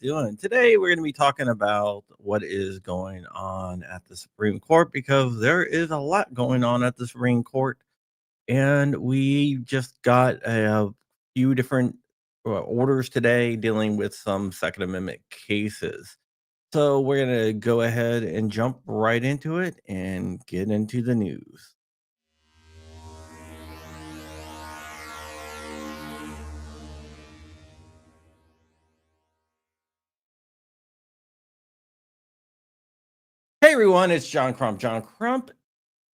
doing? Today, we're going to be talking about what is going on at the Supreme Court because there is a lot going on at the Supreme Court. And we just got a few different orders today dealing with some Second Amendment cases. So, we're going to go ahead and jump right into it and get into the news. Hey everyone, it's John Crump. John Crump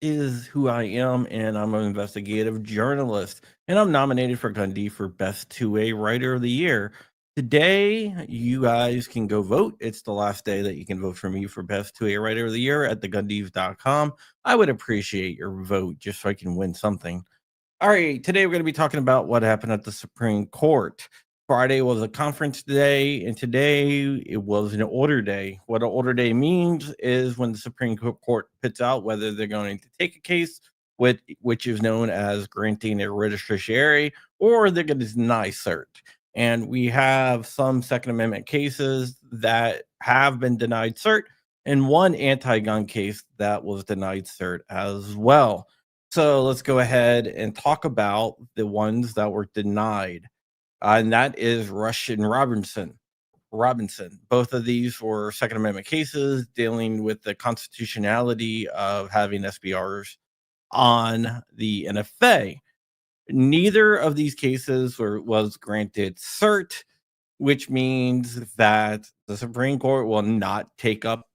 is who I am, and I'm an investigative journalist, and I'm nominated for Gundy for Best 2A Writer of the Year. Today, you guys can go vote. It's the last day that you can vote for me for Best 2A Writer of the Year at thegundys.com. I would appreciate your vote just so I can win something. All right, today we're going to be talking about what happened at the Supreme Court. Friday was a conference day, and today it was an order day. What an order day means is when the Supreme Court puts out whether they're going to take a case, which is known as granting a writ of certiorari, or they're going to deny cert. And we have some Second Amendment cases that have been denied cert, and one anti-gun case that was denied cert as well. So let's go ahead and talk about the ones that were denied. And that is Rush and Robinson. Both of these were Second Amendment cases dealing with the constitutionality of having SBRs on the NFA. Neither of these cases was granted cert, which means that the Supreme Court will not take up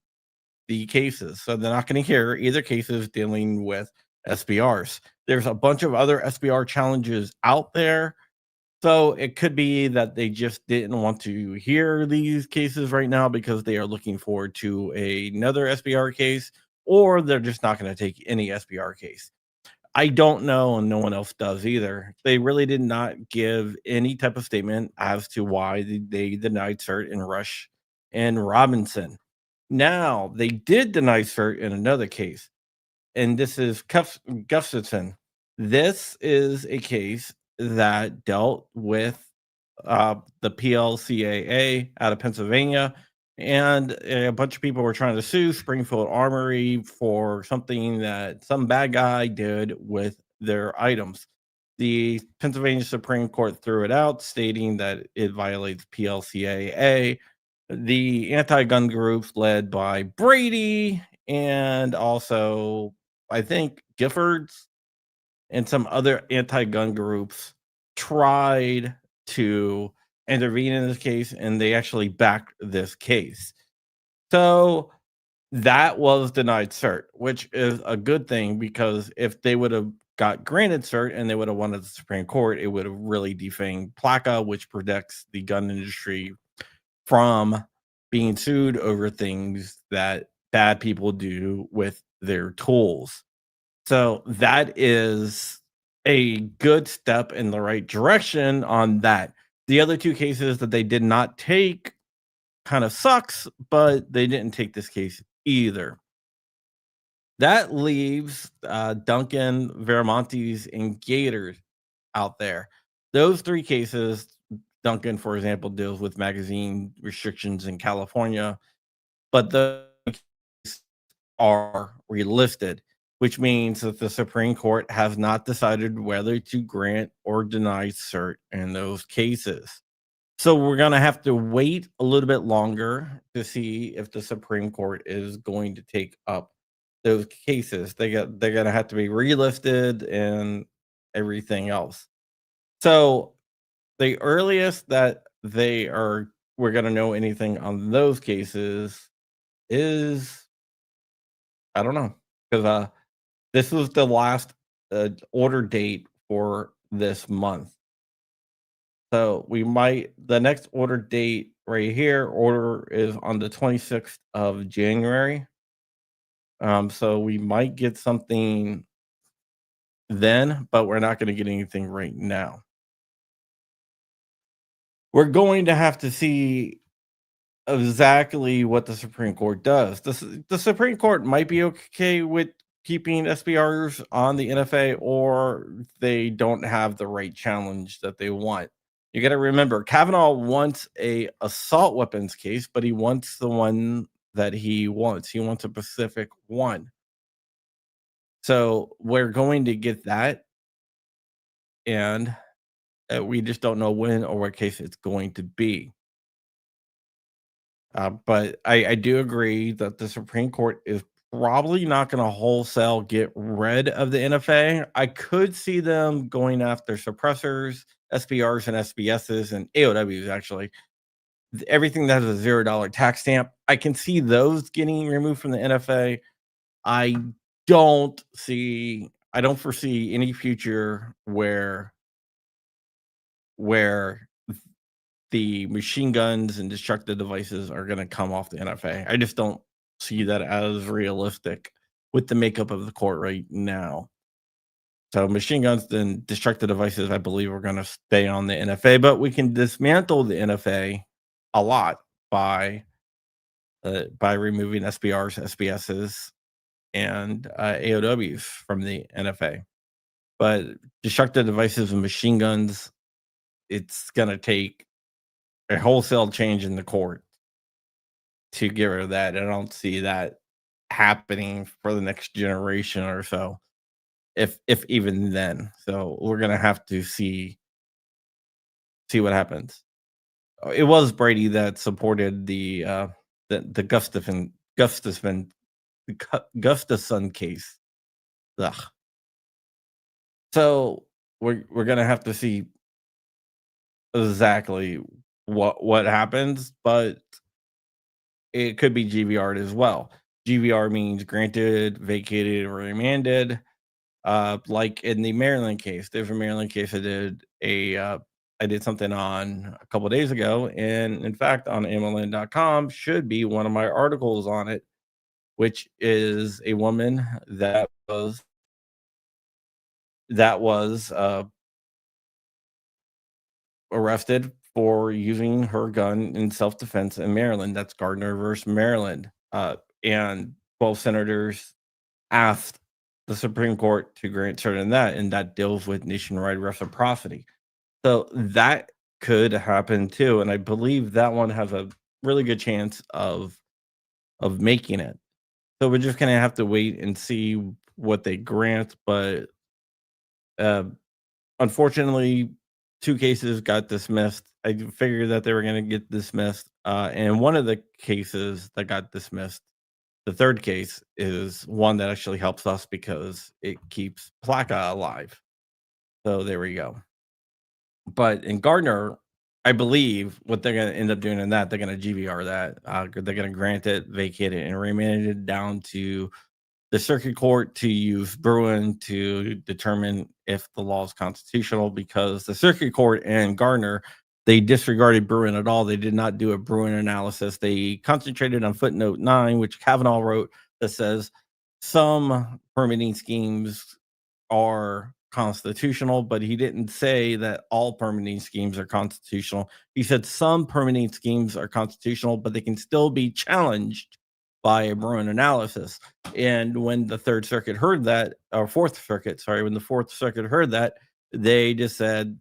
the cases. So they're not going to hear either cases dealing with SBRs. There's a bunch of other SBR challenges out there. So it could be that they just didn't want to hear these cases right now because they are looking forward to another SBR case, or they're just not going to take any SBR case. I don't know, and no one else does either. They really did not give any type of statement as to why they denied cert in Rush and Robinson. Now, they did deny cert in another case, and this is Gustafson. This is a case that dealt with the PLCAA out of Pennsylvania, and a bunch of people were trying to sue Springfield Armory for something that some bad guy did with their items. The Pennsylvania Supreme Court threw it out, stating that it violates PLCAA. The anti-gun groups led by Brady and also I think Giffords and some other anti-gun groups tried to intervene in this case, and they actually backed this case. So that was denied cert, which is a good thing because if they would have got granted cert and they would have won at the Supreme Court, it would have really defamed PLACA, which protects the gun industry from being sued over things that bad people do with their tools. So that is a good step in the right direction on that. The other two cases that they did not take kind of sucks, but they didn't take this case either. That leaves Duncan, Veramontes, and Gators out there. Those three cases, Duncan, for example, deals with magazine restrictions in California, but the are relisted, which means that the Supreme Court has not decided whether to grant or deny cert in those cases. So we're going to have to wait a little bit longer to see if the Supreme Court is going to take up those cases. They're going to have to be relisted and everything else. So the earliest that we're going to know anything on those cases is I don't know because this was the last order date for this month. So the next order date right here, order is on the 26th of January. So we might get something then, but we're not going to get anything right now. We're going to have to see exactly what the Supreme Court does. The Supreme Court might be okay with keeping SBRs on the NFA, or they don't have the right challenge that they want. You got to remember, Kavanaugh wants a assault weapons case, but he wants the one that he wants. He wants a specific one. So we're going to get that, and we just don't know when or what case it's going to be. But I do agree that the Supreme Court is probably not going to wholesale get rid of the NFA. I could see them going after suppressors, SPRs, and SBSs, and AOWs actually. Everything that has a $0 tax stamp, I can see those getting removed from the NFA. I I don't foresee any future where the machine guns and destructive devices are going to come off the NFA. I just don't see that as realistic with the makeup of the court right now. So machine guns and destructive devices, I believe, are going to stay on the NFA, but we can dismantle the NFA a lot by removing SBRs, SBSs, and AOWs from the NFA. But destructive devices and machine guns, it's going to take a wholesale change in the court to get rid of that. I don't see that happening for the next generation or so, if even then. So we're gonna have to see what happens. It was Brady that supported the Gustafson Gustafson case. Ugh. So we're gonna have to see exactly what happens, but it could be GVR'd as well. GVR means granted, vacated, or remanded. Like in the Maryland case, there's a Maryland case I did something on a couple days ago, and in fact, on MLN.com should be one of my articles on it, which is a woman that was arrested for using her gun in self-defense in Maryland. That's Gardner versus Maryland. And 12 senators asked the Supreme Court to grant cert in that, and that deals with nationwide reciprocity. So that could happen too, and I believe that one has a really good chance of making it. So we're just gonna have to wait and see what they grant, but uh, unfortunately, 2 cases got dismissed. I figured that they were gonna get dismissed, and one of the cases that got dismissed, the 3rd case, is one that actually helps us because it keeps PLACA alive. So there we go. But in Gardner, I believe what they're gonna end up doing in that, they're gonna GVR that, they're gonna grant it, vacate it, and remand it down to the circuit court to use Bruin to determine if the law is constitutional, because the circuit court and Gardner, they disregarded Bruin at all. They did not do a Bruin analysis. They concentrated on footnote 9, which Kavanaugh wrote, that says some permitting schemes are constitutional, but he didn't say that all permitting schemes are constitutional. He said some permitting schemes are constitutional, but they can still be challenged by a Bruin analysis. And when the Third Circuit heard that, or Fourth Circuit, sorry, when the Fourth Circuit heard that, they just said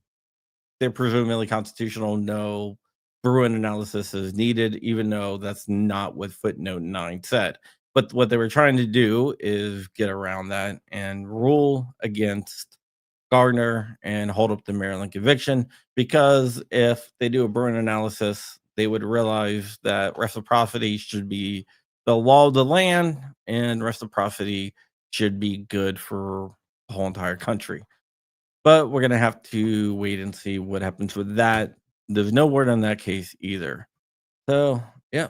they're presumably constitutional. No Bruin analysis is needed, even though that's not what footnote 9 said. But what they were trying to do is get around that and rule against Gardner and hold up the Maryland conviction, because if they do a Bruin analysis, they would realize that reciprocity should be the law of the land, and reciprocity should be good for the whole entire country. But we're gonna have to wait and see what happens with that. There's no word on that case either. So yeah,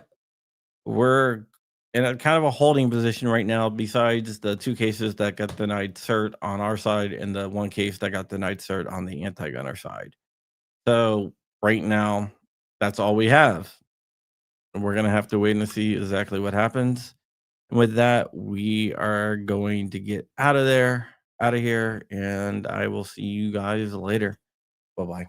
we're in a kind of a holding position right now, besides the 2 cases that got denied cert on our side and the 1 case that got denied cert on the anti-gunner side. So right now, that's all we have. And we're gonna have to wait and see exactly what happens. And with that, we are going to get out of here, and I will see you guys later. Bye-bye.